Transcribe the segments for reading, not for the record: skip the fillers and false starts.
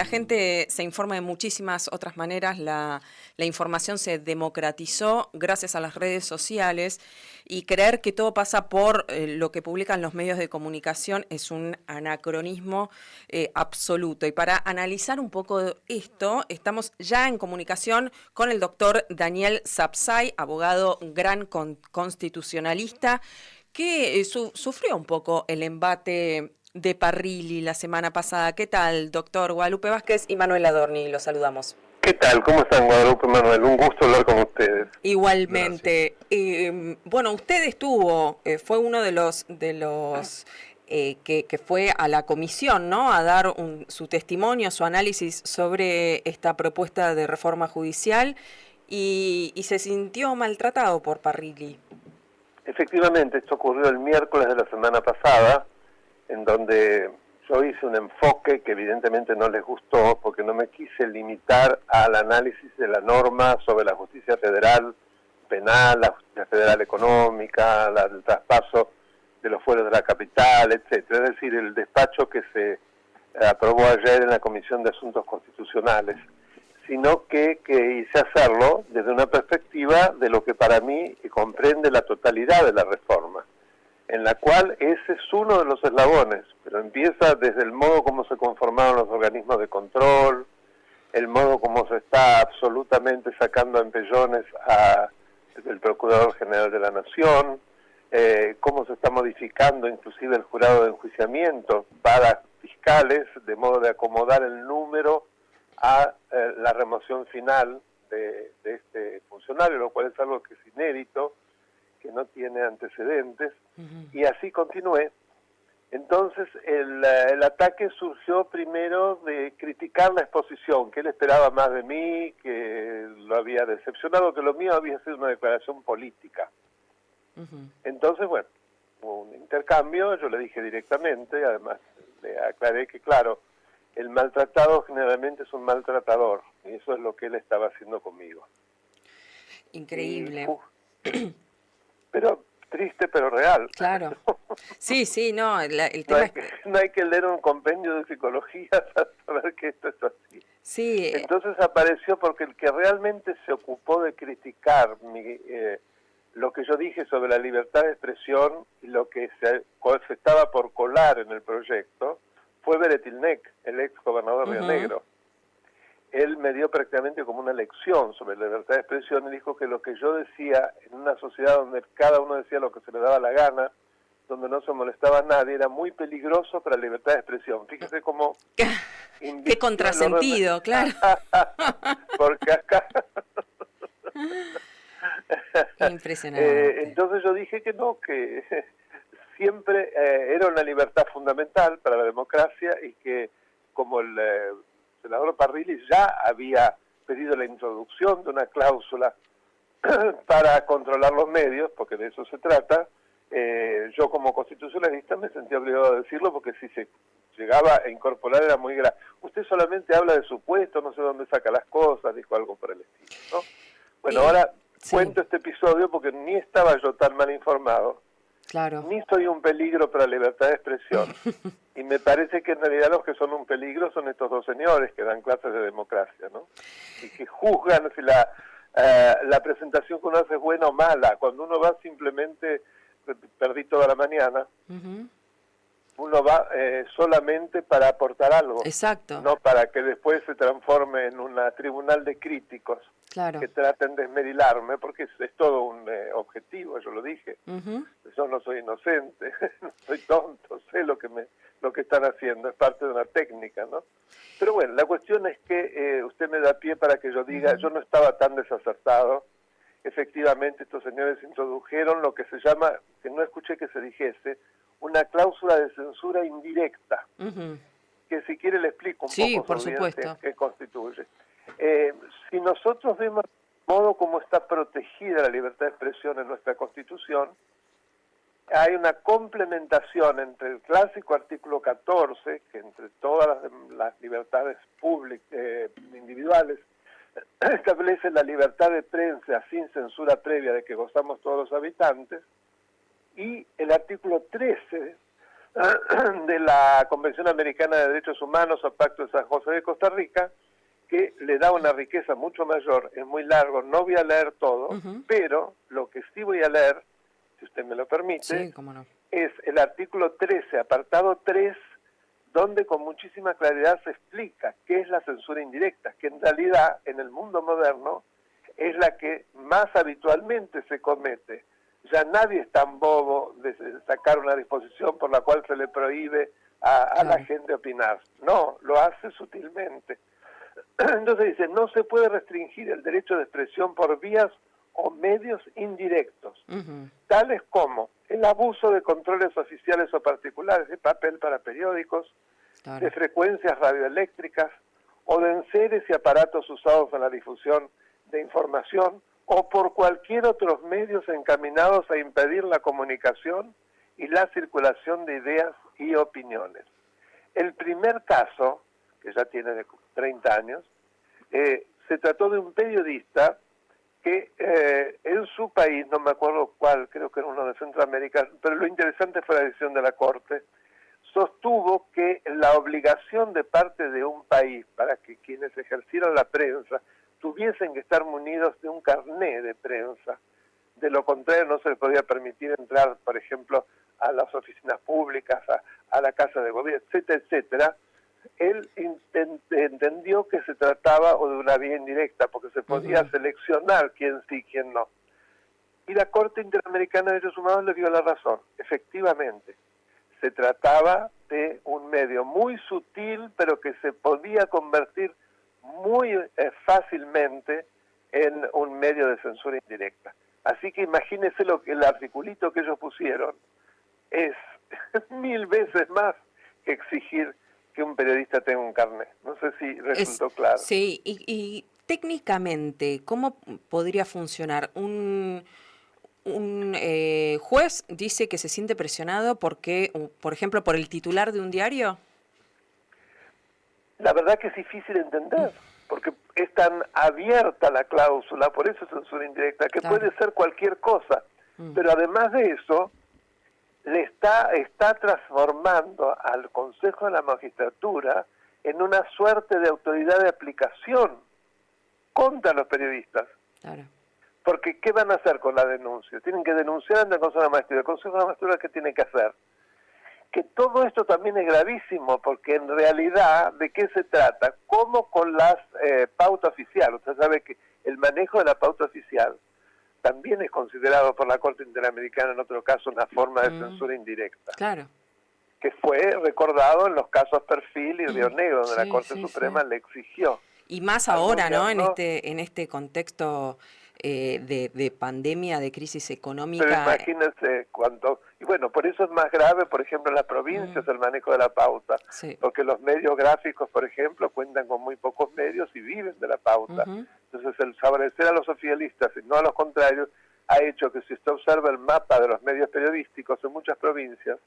la gente se informa de muchísimas otras maneras, la información se democratizó gracias a las redes sociales y creer que todo pasa por lo que publican los medios de comunicación es un anacronismo absoluto. Y para analizar un poco esto, estamos ya en comunicación con el doctor Daniel Sapsay, abogado gran constitucionalista, que sufrió un poco el embate de Parrilli la semana pasada. ¿Qué tal, doctor? Guadalupe Vázquez y Manuel Adorni, los saludamos. ¿Qué tal? ¿Cómo están, Guadalupe, Manuel? Un gusto hablar con ustedes. Igualmente. Bueno, usted estuvo, fue uno de los que fue a la comisión, ¿no? A dar su testimonio, su análisis sobre esta propuesta de reforma judicial y se sintió maltratado por Parrilli. Efectivamente, esto ocurrió el miércoles de la semana pasada, en donde yo hice un enfoque que evidentemente no les gustó, porque no me quise limitar al análisis de la norma sobre la justicia federal penal, la justicia federal económica, el traspaso de los fueros de la capital, etcétera. Es decir, el despacho que se aprobó ayer en la Comisión de Asuntos Constitucionales, sino que quise hacerlo desde una perspectiva de lo que para mí comprende la totalidad de la reforma, en la cual ese es uno de los eslabones, pero empieza desde el modo como se conformaron los organismos de control, el modo como se está absolutamente sacando a empellones al Procurador General de la Nación, cómo se está modificando inclusive el jurado de enjuiciamiento para fiscales, de modo de acomodar el número a la remoción final de este funcionario, lo cual es algo que es inédito, que no tiene antecedentes, y así continué. Entonces el ataque surgió primero de criticar la exposición, que él esperaba más de mí, que lo había decepcionado, que lo mío había sido una declaración política. Entonces, bueno, hubo un intercambio, yo le dije directamente, además le aclaré que, claro, el maltratado generalmente es un maltratador, y eso es lo que él estaba haciendo conmigo. Increíble. Pero triste, pero real. Claro. Sí, sí, no, el tema es que... No hay que leer un compendio de psicología para saber que esto es así. Sí. Entonces apareció porque el que realmente se ocupó de criticar lo que yo dije sobre la libertad de expresión y lo que se estaba por colar en el proyecto fue Beretilnec, el ex gobernador de Río Negro. Él me dio prácticamente como una lección sobre la libertad de expresión y dijo que lo que yo decía en una sociedad donde cada uno decía lo que se le daba la gana, donde no se molestaba a nadie, era muy peligroso para la libertad de expresión. Fíjese cómo... Qué contrasentido, claro. Porque acá... Impresionante. Entonces yo dije que no, que siempre era una libertad fundamental para la democracia y que como el senador Parrilli ya había pedido la introducción de una cláusula para controlar los medios, porque de eso se trata, yo como constitucionalista me sentí obligado a decirlo porque si se llegaba a incorporar era muy grave. Usted solamente habla de supuestos, no sé dónde saca las cosas, dijo algo por el estilo, ¿no? Bueno, ahora cuento este episodio porque ni estaba yo tan mal informado, claro, ni soy un peligro para la libertad de expresión, y me parece que en realidad los que son un peligro son estos dos señores que dan clases de democracia, ¿no? Y que juzgan si la presentación que uno hace es buena o mala. Cuando uno va simplemente, perdí toda la mañana, uno va solamente para aportar algo. Exacto. No para que después se transforme en un tribunal de críticos que traten de esmerilarme, porque es todo un objetivo, yo lo dije. Yo no soy inocente, no soy tonto, sé lo que están haciendo, es parte de una técnica, ¿no? Pero bueno, la cuestión es que usted me da pie para que yo diga, yo no estaba tan desacertado. Efectivamente, estos señores introdujeron lo que se llama, que no escuché que se dijese, una cláusula de censura indirecta, que si quiere le explico un poco por supuesto. qué constituye. Si nosotros vemos el modo como está protegida la libertad de expresión en nuestra Constitución, hay una complementación entre el clásico artículo 14, que entre todas las libertades públicas, individuales, establece la libertad de prensa sin censura previa de que gozamos todos los habitantes, y el artículo 13, de la Convención Americana de Derechos Humanos o Pacto de San José de Costa Rica, que le da una riqueza mucho mayor, es muy largo, no voy a leer todo, pero lo que sí voy a leer, si usted me lo permite, sí, cómo no, es el artículo 13, apartado 3, donde con muchísima claridad se explica qué es la censura indirecta, que en realidad en el mundo moderno es la que más habitualmente se comete. Ya nadie es tan bobo de sacar una disposición por la cual se le prohíbe a la gente opinar. No, lo hace sutilmente. Entonces dice, no se puede restringir el derecho de expresión por vías o medios indirectos, tales como el abuso de controles oficiales o particulares de papel para periódicos, de frecuencias radioeléctricas o de enseres y aparatos usados en la difusión de información o por cualquier otros medios encaminados a impedir la comunicación y la circulación de ideas y opiniones. El primer caso, que ya tiene de 30 años, se trató de un periodista que en su país, no me acuerdo cuál, creo que era uno de Centroamérica, pero lo interesante fue la decisión de la Corte, sostuvo que la obligación de parte de un país para que quienes ejercieran la prensa tuviesen que estar munidos de un carné de prensa. De lo contrario no se les podía permitir entrar, por ejemplo, a las oficinas públicas, a la casa de gobierno, etcétera, etcétera. Él entendió que se trataba de una vía indirecta, porque se podía seleccionar quién sí y quién no. Y la Corte Interamericana de Derechos Humanos le dio la razón. Efectivamente, se trataba de un medio muy sutil, pero que se podía convertir muy fácilmente en un medio de censura indirecta. Así que imagínense lo que el articulito que ellos pusieron es 1000 veces más que exigir que un periodista tenga un carnet. No sé si resultó claro. Sí, y técnicamente, ¿cómo podría funcionar? Un juez dice que se siente presionado porque, por ejemplo, por el titular de un diario. La verdad que es difícil entender, porque es tan abierta la cláusula, por eso es censura indirecta, que puede ser cualquier cosa. Pero además de eso, le está transformando al Consejo de la Magistratura en una suerte de autoridad de aplicación contra los periodistas. Claro. Porque ¿qué van a hacer con la denuncia? Tienen que denunciar ante el Consejo de la Magistratura. El Consejo de la Magistratura, ¿qué tiene que hacer? Que todo esto también es gravísimo, porque en realidad, ¿de qué se trata? Como con las pauta oficial. Usted sabe que el manejo de la pauta oficial también es considerado por la Corte Interamericana, en otro caso, una forma de censura indirecta. Claro. Que fue recordado en los casos Perfil y Río Negro, donde la Corte Suprema le exigió. Y más ahora, ¿no? En este contexto de pandemia, de crisis económica. Pero imagínense cuánto... Y bueno, por eso es más grave, por ejemplo, en las provincias el manejo de la pauta. Porque los medios gráficos, por ejemplo, cuentan con muy pocos medios y viven de la pauta. Entonces, el favorecer a los oficialistas y no a los contrarios ha hecho que si usted observa el mapa de los medios periodísticos en muchas provincias,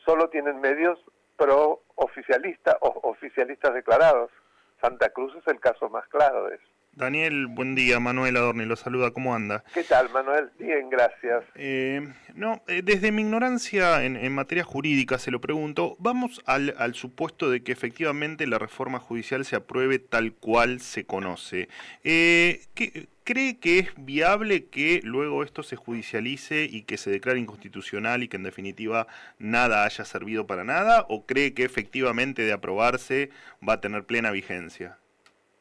solo tienen medios pro-oficialistas o oficialistas declarados. Santa Cruz es el caso más claro de eso. Daniel, buen día. Manuel Adorni lo saluda. ¿Cómo anda? ¿Qué tal, Manuel? Bien, gracias. Desde mi ignorancia en materia jurídica se lo pregunto, vamos al supuesto de que efectivamente la reforma judicial se apruebe tal cual se conoce. ¿Cree que es viable que luego esto se judicialice y que se declare inconstitucional y que en definitiva nada haya servido para nada? ¿O cree que efectivamente de aprobarse va a tener plena vigencia?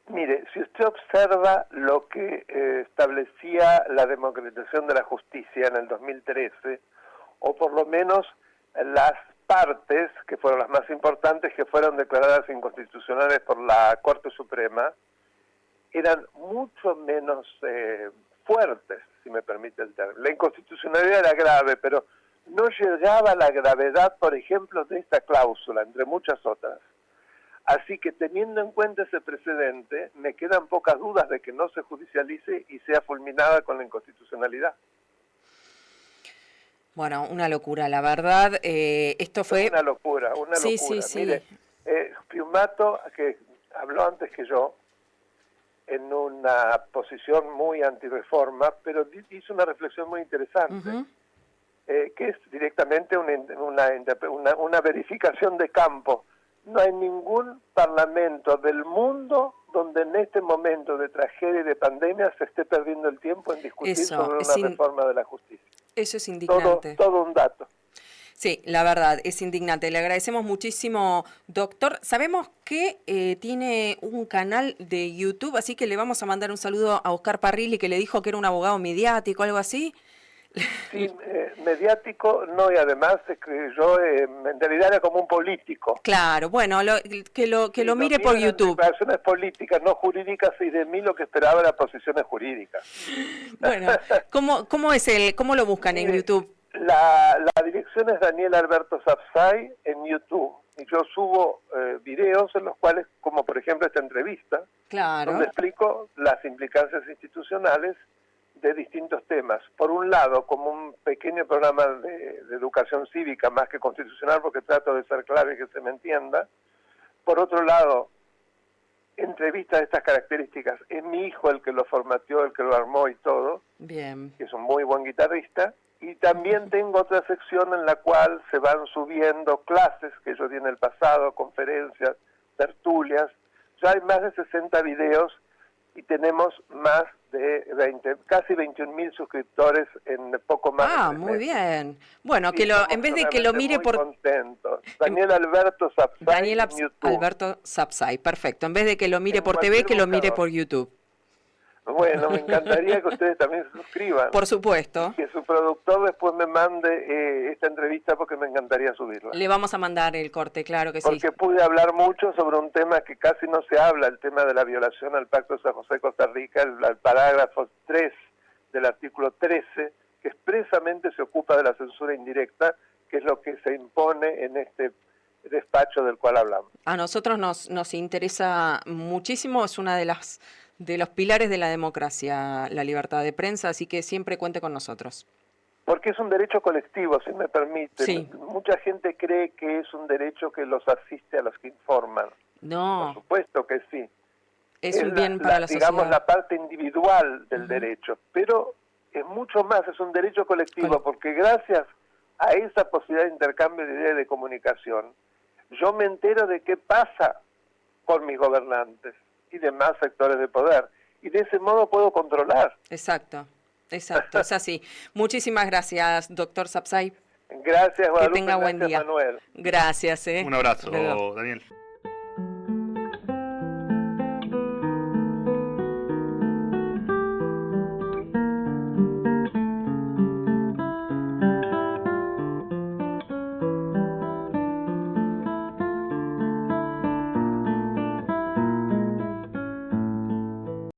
Mire, si usted observa lo que establecía la democratización de la justicia en el 2013, o por lo menos las partes, que fueron las más importantes, que fueron declaradas inconstitucionales por la Corte Suprema, eran mucho menos fuertes, si me permite el término. La inconstitucionalidad era grave, pero no llegaba a la gravedad, por ejemplo, de esta cláusula, entre muchas otras. Así que teniendo en cuenta ese precedente, me quedan pocas dudas de que no se judicialice y sea fulminada con la inconstitucionalidad. Bueno, una locura, la verdad. Esto fue... Una locura. Sí. Mire, Piumato, que habló antes que yo, en una posición muy antirreforma, pero hizo una reflexión muy interesante. que es directamente una verificación de campo. No hay ningún parlamento del mundo donde en este momento de tragedia y de pandemia se esté perdiendo el tiempo en discutir sobre una reforma de la justicia. Eso es indignante. Todo un dato. Sí, la verdad, es indignante. Le agradecemos muchísimo, doctor. Sabemos que tiene un canal de YouTube, así que le vamos a mandar un saludo a Oscar Parrilli, que le dijo que era un abogado mediático, algo así. Sí, mediático no, y además yo en realidad era como un político. Claro, bueno, que lo mire por YouTube. Declaraciones políticas, no jurídicas, y de mí lo que esperaba eran posiciones jurídicas. Bueno, ¿cómo lo buscan en YouTube? La dirección es Daniel Alberto Sapsay en YouTube, y yo subo videos en los cuales, como por ejemplo esta entrevista, donde explico las implicancias institucionales de distintos temas. Por un lado, como un pequeño programa de educación cívica, más que constitucional, porque trato de ser claro y que se me entienda. Por otro lado, entrevistas de estas características. Es mi hijo el que lo formateó, el que lo armó y todo. Bien. Que es un muy buen guitarrista. Y también tengo otra sección en la cual se van subiendo clases que yo di en el pasado, conferencias, tertulias. Ya hay más de 60 videos y tenemos más de casi 21.000 suscriptores en poco más de 3 meses. Muy bien. Bueno, sí, en vez de que lo mire por... contento. Daniel Alberto Sapsay. Daniel Alberto Sapsay, perfecto. En vez de que lo mire por TV, que lo mire por YouTube. Bueno, me encantaría que ustedes también se suscriban. Por supuesto. Y que su productor después me mande esta entrevista, porque me encantaría subirla. Le vamos a mandar el corte, claro que sí. Porque pude hablar mucho sobre un tema que casi no se habla, el tema de la violación al Pacto de San José de Costa Rica, el parágrafo 3 del artículo 13, que expresamente se ocupa de la censura indirecta, que es lo que se impone en este despacho del cual hablamos. A nosotros nos interesa muchísimo, es una de los pilares de la democracia, la libertad de prensa, así que siempre cuente con nosotros. Porque es un derecho colectivo, si me permite. Sí. Mucha gente cree que es un derecho que los asiste a los que informan. No. Por supuesto que sí. Es un bien para la sociedad. Digamos, la parte individual del derecho, pero es mucho más, es un derecho colectivo, porque gracias a esa posibilidad de intercambio de ideas y de comunicación, yo me entero de qué pasa con mis gobernantes y demás sectores de poder, y de ese modo puedo controlar. Exacto, es así. Muchísimas gracias, doctor Sapsay. Gracias, Guadalupe. Que tenga buen día. Manuel. Gracias. Un abrazo, Daniel.